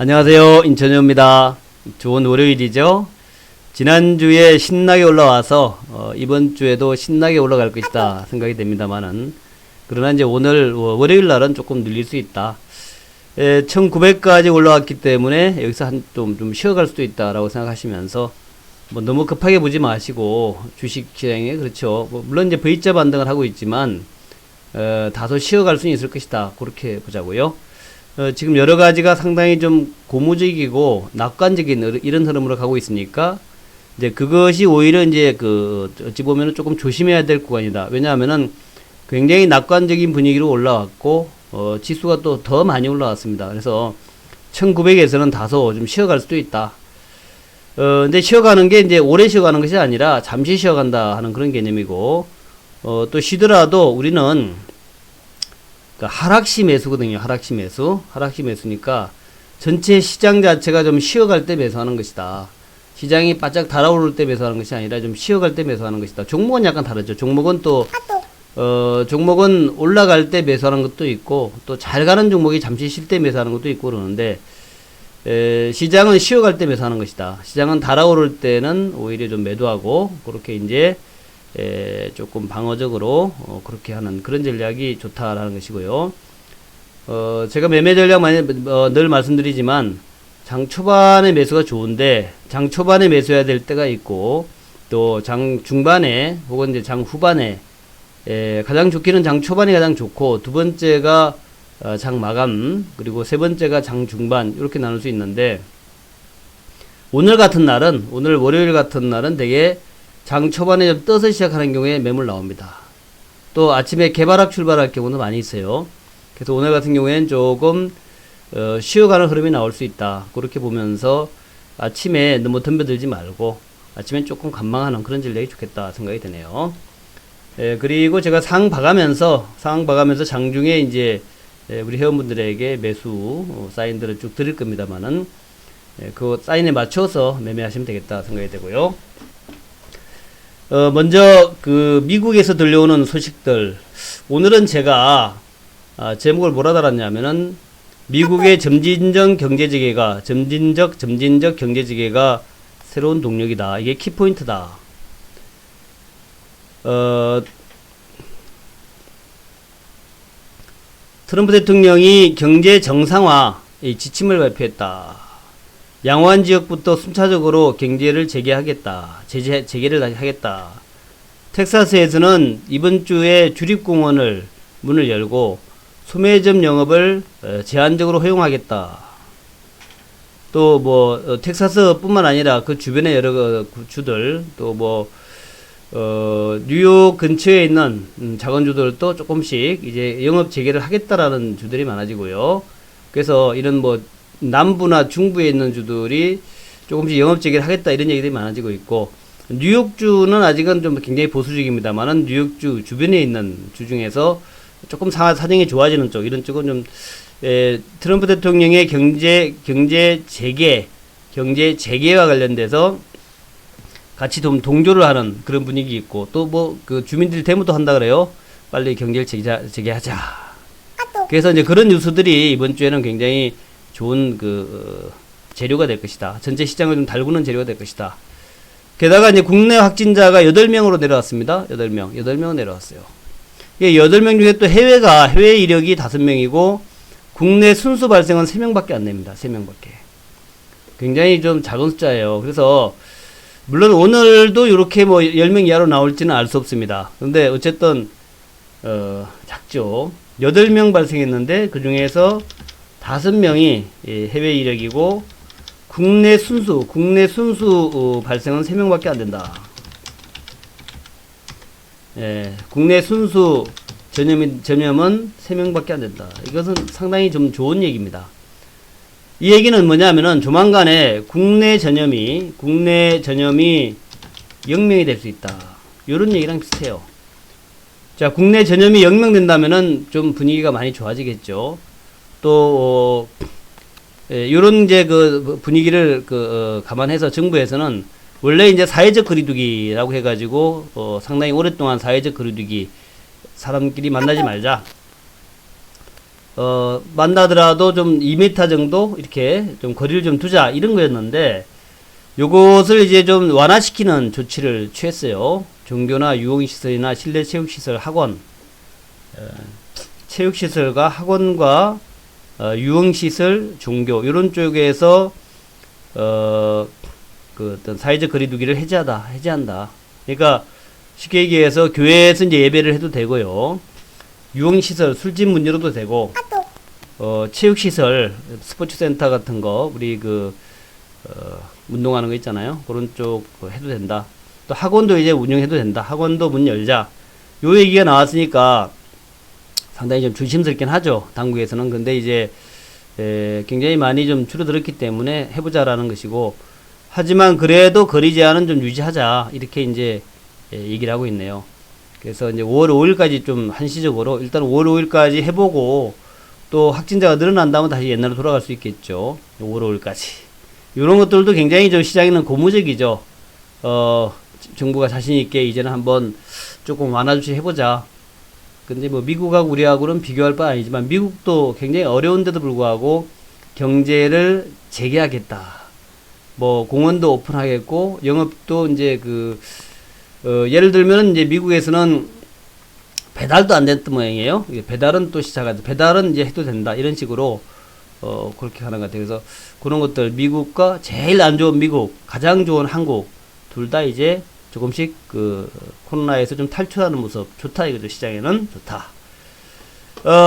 안녕하세요. 인천효입니다. 좋은 월요일이죠. 지난주에 신나게 올라와서 이번 주에도 신나게 올라갈 것이다 생각이 됩니다만은, 그러나 이제 오늘 월요일 날은 조금 늘릴 수 있다. 1900까지 올라왔기 때문에 여기서 좀 쉬어갈 수도 있다라고 생각하시면서 뭐 너무 급하게 보지 마시고, 주식 시장에 그렇죠. 물론 이제 V자 반등을 하고 있지만 다소 쉬어갈 수는 있을 것이다. 그렇게 보자고요. 지금 여러 가지가 상당히 좀 고무적이고 낙관적인 이런 흐름으로 가고 있으니까, 이제 그것이 오히려 이제 어찌 보면은 조금 조심해야 될 구간이다. 왜냐하면은 굉장히 낙관적인 분위기로 올라왔고, 지수가 또 더 많이 올라왔습니다. 그래서 1900에서는 다소 좀 쉬어갈 수도 있다. 근데 쉬어가는 게 이제 오래 쉬어가는 것이 아니라 잠시 쉬어간다 하는 그런 개념이고, 또 쉬더라도 우리는 하락시 매수거든요. 하락시 매수. 하락시 매수니까 전체 시장 자체가 좀 쉬어갈 때 매수하는 것이다. 시장이 바짝 달아오를 때 매수하는 것이 아니라 좀 쉬어갈 때 매수하는 것이다. 종목은 약간 다르죠. 종목은 또 종목은 올라갈 때 매수하는 것도 있고, 또 잘 가는 종목이 잠시 쉴 때 매수하는 것도 있고 그러는데, 시장은 쉬어갈 때 매수하는 것이다. 시장은 달아오를 때는 오히려 좀 매도하고, 그렇게 이제 조금 방어적으로 그렇게 하는 그런 전략이 좋다라는 것이고요. 제가 매매 전략 늘 말씀드리지만, 장 초반에 매수가 좋은데 장 초반에 매수해야 될 때가 있고, 또 장 중반에 혹은 이제 장 후반에, 가장 좋기는 장 초반이 가장 좋고, 두 번째가 장 마감, 그리고 세 번째가 장 중반, 이렇게 나눌 수 있는데, 오늘 월요일 같은 날은 되게 장 초반에 좀 떠서 시작하는 경우에 매물 나옵니다. 또 아침에 개발학 출발할 경우도 많이 있어요. 그래서 오늘 같은 경우에는 조금 쉬어가는 흐름이 나올 수 있다. 그렇게 보면서 아침에 너무 덤벼들지 말고 아침엔 조금 관망하는 그런 전략이 좋겠다 생각이 드네요. 그리고 제가 상황 봐가면서 장중에 이제 우리 회원분들에게 매수 사인들을 쭉 드릴 겁니다만은, 그 사인에 맞춰서 매매하시면 되겠다 생각이 되고요. 먼저 미국에서 들려오는 소식들, 오늘은 제가 제목을 뭐라 달았냐면은, 미국의 점진적 경제재개가 새로운 동력이다. 이게 키포인트다. 트럼프 대통령이 경제 정상화 지침을 발표했다. 양호한 지역부터 순차적으로 경제를 재개를 하겠다. 텍사스에서는 이번 주에 주립공원을 문을 열고 소매점 영업을 제한적으로 허용하겠다. 또 텍사스뿐만 아니라 그 주변의 여러 주들, 또 뉴욕 근처에 있는 자본주들도 조금씩 이제 영업 재개를 하겠다라는 주들이 많아지고요. 그래서 이런 남부나 중부에 있는 주들이 조금씩 영업 재개를 하겠다, 이런 얘기들이 많아지고 있고, 뉴욕주는 아직은 좀 굉장히 보수적입니다만은, 뉴욕주 주변에 있는 주 중에서 조금 사정이 좋아지는 쪽, 이런 쪽은 좀 트럼프 대통령의 경제 재개와 관련돼서 같이 좀 동조를 하는 그런 분위기 있고, 또 주민들이 데모도 한다 그래요. 빨리 경제를 재개하자. 그래서 이제 그런 뉴스들이 이번 주에는 굉장히 좋은 재료가 될 것이다. 전체 시장을 좀 달구는 재료가 될 것이다. 게다가 이제 국내 확진자가 8명으로 내려왔습니다. 8명 내려왔어요. 이 8명 중에 또 해외 이력이 5명이고, 국내 순수 발생은 3명밖에 안 됩니다. 3명밖에. 굉장히 좀 작은 숫자예요. 그래서 물론 오늘도 이렇게 10명 이하로 나올지는 알 수 없습니다. 그런데 어쨌든 작죠. 8명 발생했는데 그 중에서 5명이 해외 이력이고, 국내 순수 발생은 3명밖에 안 된다. 국내 순수 전염은 3명밖에 안 된다. 이것은 상당히 좀 좋은 얘기입니다. 이 얘기는 뭐냐면은, 조만간에 국내 전염이 0명이 될 수 있다. 요런 얘기랑 비슷해요. 자, 국내 전염이 0명 된다면은 좀 분위기가 많이 좋아지겠죠. 또 요런 이제 분위기를 감안해서 정부에서는 원래 이제 사회적 거리두기라고 해가지고 상당히 오랫동안 사회적 거리두기, 사람끼리 만나지 말자, 만나더라도 좀 2m 정도 이렇게 좀 거리를 좀 두자 이런 거였는데 요것을 이제 좀 완화시키는 조치를 취했어요. 종교나 유흥시설이나 실내 체육시설, 학원, 체육시설과 학원과 유흥시설, 종교 이런 쪽에서 그 어떤 사회적 거리두기를 해제한다. 그러니까 쉽게 얘기해서 교회에서 이제 예배를 해도 되고요. 유흥시설, 술집 문 열어도 되고, 체육시설, 스포츠센터 같은 거, 우리 운동하는 거 있잖아요. 그런 쪽 해도 된다. 또 학원도 이제 운영해도 된다. 학원도 문 열자. 요 얘기가 나왔으니까 상당히 좀 조심스럽긴 하죠. 당국에서는. 근데 이제, 굉장히 많이 좀 줄어들었기 때문에 해보자라는 것이고, 하지만 그래도 거리 제한은 좀 유지하자. 이렇게 이제, 얘기를 하고 있네요. 그래서 이제 5월 5일까지 좀 한시적으로 일단 5월 5일까지 해보고 또 확진자가 늘어난다면 다시 옛날로 돌아갈 수 있겠죠. 5월 5일까지. 이런 것들도 굉장히 좀 시장에는 고무적이죠. 정부가 자신있게 이제는 한번 조금 완화 조치 해보자. 근데 뭐 미국하고 우리하고는 비교할 바 아니지만 미국도 굉장히 어려운데도 불구하고 경제를 재개하겠다. 뭐 공원도 오픈하겠고 영업도 이제 예를 들면 이제 미국에서는 배달도 안 됐던 모양이에요. 배달은 또 시작하죠. 배달은 이제 해도 된다. 이런 식으로 그렇게 하는 것 같아요. 그래서 그런 것들 미국과 제일 안 좋은 미국, 가장 좋은 한국 둘 다 이제 조금씩 코로나에서 좀 탈출하는 모습 좋다 이거죠. 시장에는 좋다.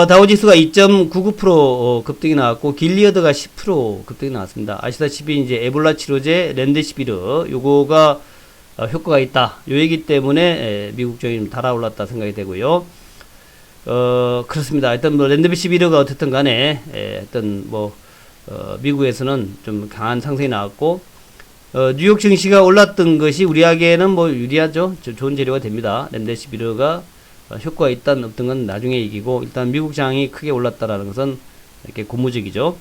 다우지수가 2.99% 급등이 나왔고 길리어드가 10% 급등이 나왔습니다. 아시다시피 이제 에볼라 치료제 렌데시비르 요거가 효과가 있다. 요 얘기 때문에 미국 쪽이 좀 달아올랐다 생각이 되고요. 그렇습니다. 일단 뭐 렌데시비르가 어쨌든 간에 미국에서는 좀 강한 상승이 나왔고 뉴욕 증시가 올랐던 것이 우리에게는 뭐 유리하죠. 좋은 재료가 됩니다. 렌데시비르가 효과가 있다는 없던 건 나중에 얘기고 일단 미국 장이 크게 올랐다라는 것은 이렇게 고무적이죠.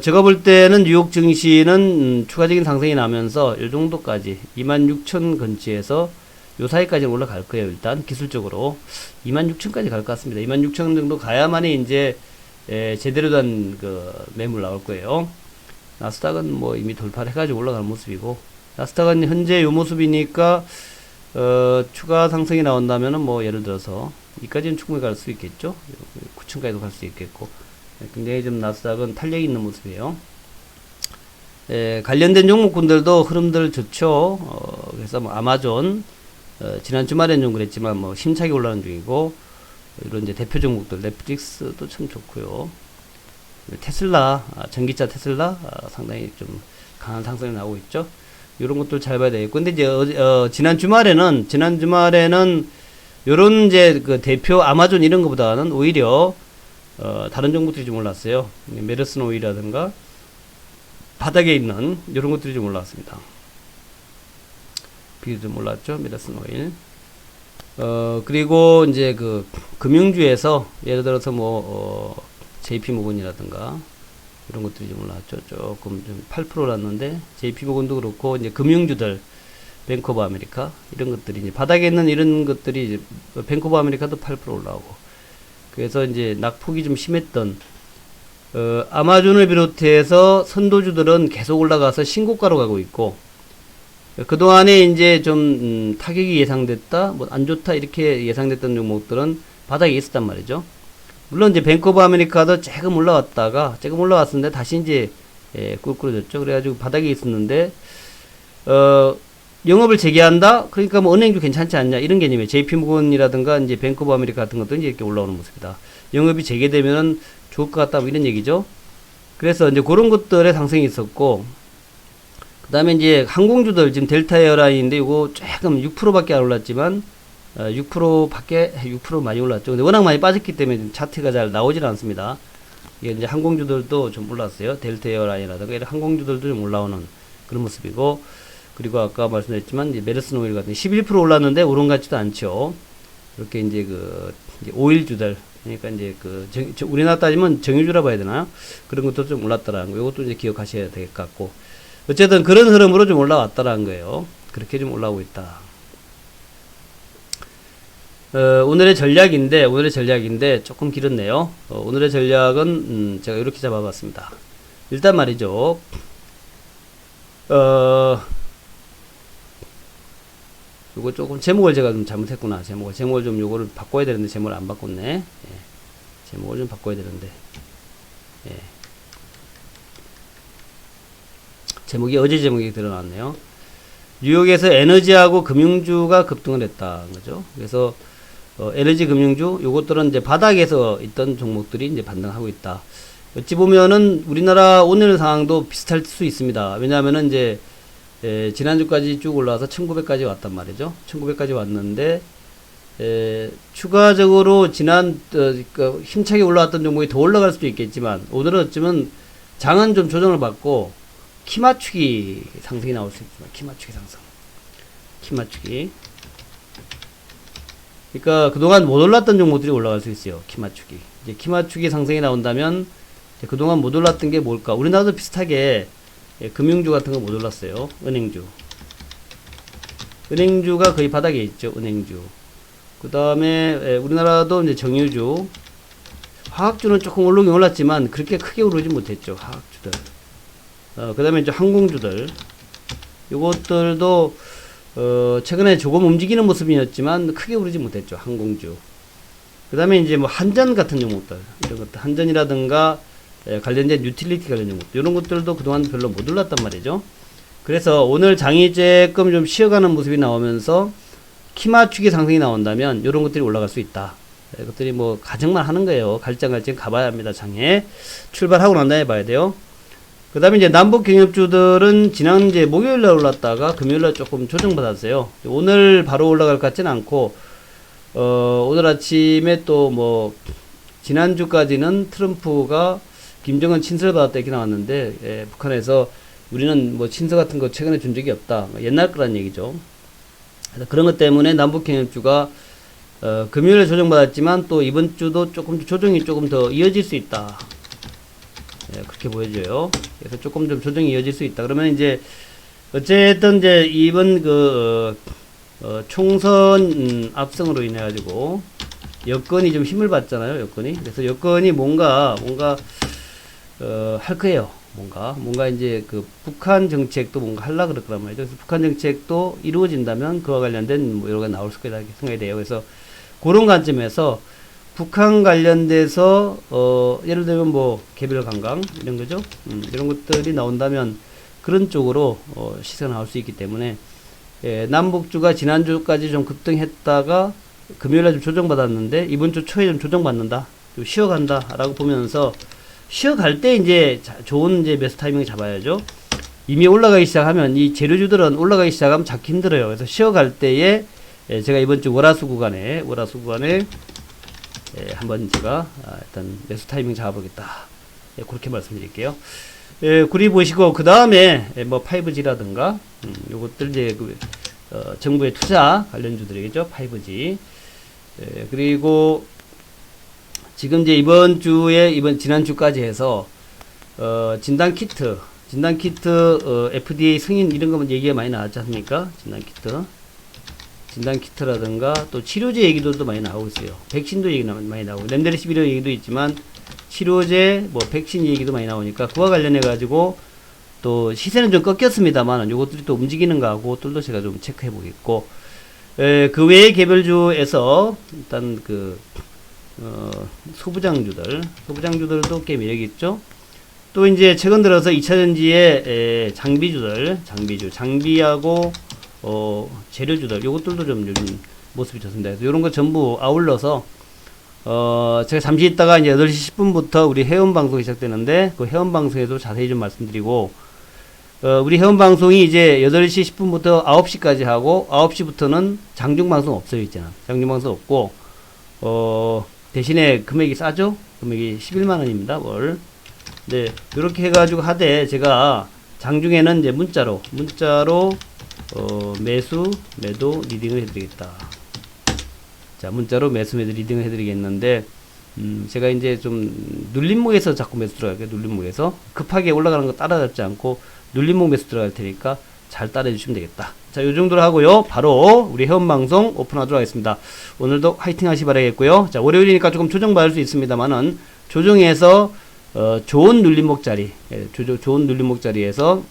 제가 볼 때는 뉴욕 증시는 추가적인 상승이 나면서 이 정도까지 26,000 근처에서 요 사이까지는 올라갈 거예요. 일단 기술적으로 26,000까지 갈 것 같습니다. 26,000 정도 가야만이 이제 제대로 된 매물 나올 거예요. 나스닥은 뭐 이미 돌파를 해가지고 올라가는 모습이고 나스닥은 현재 요 모습이니까 추가 상승이 나온다면은 뭐 예를 들어서 이까지는 충분히 갈 수 있겠죠. 9,000까지도 갈 수 있겠고 굉장히 좀 나스닥은 탄력이 있는 모습이에요. 관련된 종목군들도 흐름들 좋죠. 그래서 뭐 아마존 지난 주말엔 좀 그랬지만 뭐 힘차게 올라가는 중이고 이런 이제 대표 종목들 넷플릭스도 참 좋고요. 테슬라 전기차 테슬라 상당히 좀 강한 상승이 나오고 있죠. 이런 것들 잘 봐야 되겠고 근데 이제 지난 주말에는 요런 이제 대표 아마존 이런 것보다는 오히려 다른 종목들이 좀 올랐어요. 메르슨 오일이라든가 바닥에 있는 이런 것들이 좀 올랐습니다. 비도 좀 올랐죠. 메르슨 오일. 그리고 이제 금융주에서 예를 들어서 뭐 JP모건이라든가 이런 것들이 좀 올랐죠. 조금 좀 8% 올랐는데 JP모건도 그렇고 이제 금융주들 뱅크 오브 아메리카 이런 것들이 이제 바닥에 있는 이런 것들이 이제 뱅크 오브 아메리카도 8% 올라오고 그래서 이제 낙폭이 좀 심했던 아마존을 비롯해서 선도주들은 계속 올라가서 신고가로 가고 있고 그동안에 이제 좀 타격이 예상됐다 뭐 안 좋다 이렇게 예상됐던 종목들은 바닥에 있었단 말이죠. 물론 이제 뱅크 오브 아메리카도 조금 올라왔었는데 다시 이제 꿀꿀해졌죠. 그래가지고 바닥에 있었는데 영업을 재개한다? 그러니까 뭐 은행도 괜찮지 않냐 이런 개념이에요. JP모건이라든가 이제 뱅크 오브 아메리카 같은 것도 이제 이렇게 올라오는 모습이다. 영업이 재개되면은 좋을 것 같다 뭐 이런 얘기죠. 그래서 이제 그런 것들의 상승이 있었고 그 다음에 이제 항공주들 지금 델타 에어라인인데 이거 조금 6%밖에 안 올랐지만 6% 많이 올랐죠. 근데 워낙 많이 빠졌기 때문에 차트가 잘 나오질 않습니다. 이게 이제 항공주들도 좀 올랐어요. 델타 에어라인이라든가 이런 항공주들도 좀 올라오는 그런 모습이고 그리고 아까 말씀드렸지만 이제 메르슨 오일 같은 11% 올랐는데 오른 같지도 않죠. 이렇게 이제 이제 오일주들 그러니까 이제 우리나라 따지면 정유주라 봐야 되나요? 그런 것도 좀 올랐다라는 거. 이것도 이제 기억하셔야 될 것 같고 어쨌든 그런 흐름으로 좀 올라왔다라는 거예요. 그렇게 좀 올라오고 있다. 오늘의 전략인데 조금 길었네요. 오늘의 전략은 제가 이렇게 잡아봤습니다. 일단 말이죠. 요거 조금 제목을 제가 좀 잘못했구나. 제목을 좀 요거를 바꿔야 되는데 제목을 안 바꿨네. 예. 제목을 좀 바꿔야 되는데. 예. 어제 제목이 드러났네요. 뉴욕에서 에너지하고 금융주가 급등을 했다. 거죠. 그래서, 에너지 금융주, 요것들은 이제 바닥에서 있던 종목들이 이제 반등하고 있다. 어찌 보면은 우리나라 오늘 상황도 비슷할 수 있습니다. 왜냐하면은 이제, 지난주까지 쭉 올라와서 1900까지 왔단 말이죠. 1900까지 왔는데, 추가적으로 힘차게 올라왔던 종목이 더 올라갈 수도 있겠지만, 오늘은 어쩌면 장은 좀 조정을 받고, 키 맞추기 상승이 나올 수 있지만, 키 맞추기. 그러니까 그동안 못 올랐던 종목들이 올라갈 수 있어요. 키 맞추기. 이제 키 맞추기 상승이 나온다면, 그동안 못 올랐던 게 뭘까? 우리나라도 비슷하게, 금융주 같은 거 못 올랐어요. 은행주가 거의 바닥에 있죠. 은행주. 그 다음에, 우리나라도 이제 정유주. 화학주는 조금 오르긴 올랐지만, 그렇게 크게 오르지 못했죠. 화학주들. 그 다음에 이제 항공주들. 요것들도, 최근에 조금 움직이는 모습이었지만, 크게 오르지 못했죠. 항공주. 그 다음에 이제 뭐 한전 같은 종목들. 이런 것들. 한전이라든가, 관련된 유틸리티 관련 종목들. 이런 것들도 그동안 별로 못 올랐단 말이죠. 그래서 오늘 장이 조금 좀 쉬어가는 모습이 나오면서, 키 맞추기 상승이 나온다면, 이런 것들이 올라갈 수 있다. 이것들이 뭐, 가정만 하는 거예요. 갈증 가봐야 합니다. 장에. 출발하고 난 다음에 봐야 돼요. 그 다음에 이제 남북 경협주들은 지난 이제 목요일날 올랐다가 금요일날 조금 조정받았어요. 오늘 바로 올라갈 것 같지는 않고, 오늘 아침에 또 뭐, 지난주까지는 트럼프가 김정은 친서를 받았다 이렇게 나왔는데, 북한에서 우리는 뭐 친서 같은 거 최근에 준 적이 없다. 옛날 거란 얘기죠. 그래서 그런 것 때문에 남북 경협주가, 금요일에 조정받았지만 또 이번 주도 조정이 조금 더 이어질 수 있다. 그렇게 보여져요. 그래서 조금 좀 조정이 이어질 수 있다. 그러면 이제, 어쨌든 이제 이번 총선 압승으로 인해가지고, 여건이 좀 힘을 받잖아요, 여건이. 그래서 여건이 뭔가, 할 거예요. 뭔가 이제 북한 정책도 뭔가 하려고 그럴 거란 말이죠. 그래서 북한 정책도 이루어진다면 그와 관련된 뭐 여러 가지 나올 수 있다 생각이 돼요. 그래서 그런 관점에서 북한 관련돼서 예를 들면 뭐 개별 관광 이런 거죠. 이런 것들이 나온다면 그런 쪽으로 시세가 나올 수 있기 때문에 남북주가 지난주까지 좀 급등했다가 금요일에 좀 조정받았는데 이번 주 초에 좀 조정받는다, 좀 쉬어간다라고 보면서 쉬어갈 때 이제 좋은 이제 매수 타이밍을 잡아야죠. 이미 올라가기 시작하면 이 재료주들은 올라가기 시작하면 잡기 힘들어요. 그래서 쉬어갈 때에 제가 이번 주 월화수 구간에 한번 제가 일단 매수 타이밍 잡아보겠다. 그렇게 말씀드릴게요. 구리 보시고 그 다음에 뭐 5G라든가 요것들 이제 정부의 투자 관련주들이겠죠. 5G. 그리고 지금 이제 지난주까지 해서 진단키트 FDA 승인 이런 거만 얘기가 많이 나왔지 않습니까? 진단키트라든가 또 치료제 얘기도 또 많이 나오고 있어요. 백신도 얘기 많이 나오고 렘데시비르 얘기도 있지만 치료제 뭐 백신 얘기도 많이 나오니까 그와 관련해 가지고 또 시세는 좀 꺾였습니다만 요것들이 또 움직이는 거하고 그것들도 제가 좀 체크해 보겠고 그 외의 개별주에서 일단 소부장주들도 꽤 매력이 있죠. 또 이제 최근 들어서 2차전지의 장비하고 재료주들 요것들도 좀 요즘 모습이 좋습니다. 그래서 요런 거 전부 아울러서 제가 잠시 있다가 이제 8시 10분부터 우리 회원 방송이 시작되는데 그 회원 방송에도 자세히 좀 말씀드리고 우리 회원 방송이 이제 8시 10분부터 9시까지 하고 9시부터는 장중 방송 없어요. 있잖아. 장중 방송 없고 대신에 금액이 싸죠? 금액이 11만원입니다. 월. 네, 요렇게 해가지고 하되 제가 장중에는 이제 문자로 매수, 매도 리딩을 해드리겠다. 자, 문자로 매수, 매도 리딩을 해드리겠는데 제가 이제 좀 눌림목에서 자꾸 매수 들어갈게요. 눌림목에서 급하게 올라가는 거 따라잡지 않고 눌림목 매수 들어갈 테니까 잘 따라해 주시면 되겠다. 자, 요 정도로 하고요. 바로 우리 회원방송 오픈하도록 하겠습니다. 오늘도 화이팅 하시 바라겠고요. 자, 월요일이니까 조금 조정받을 수 있습니다만은, 조정해서, 좋은 눌림목 자리, 좋은 눌림목 자리에서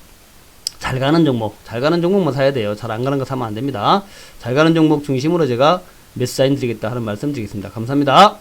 잘 가는 종목만 사야 돼요. 잘 안 가는 거 사면 안 됩니다. 잘 가는 종목 중심으로 제가 몇 사인 드리겠다 하는 말씀 드리겠습니다. 감사합니다.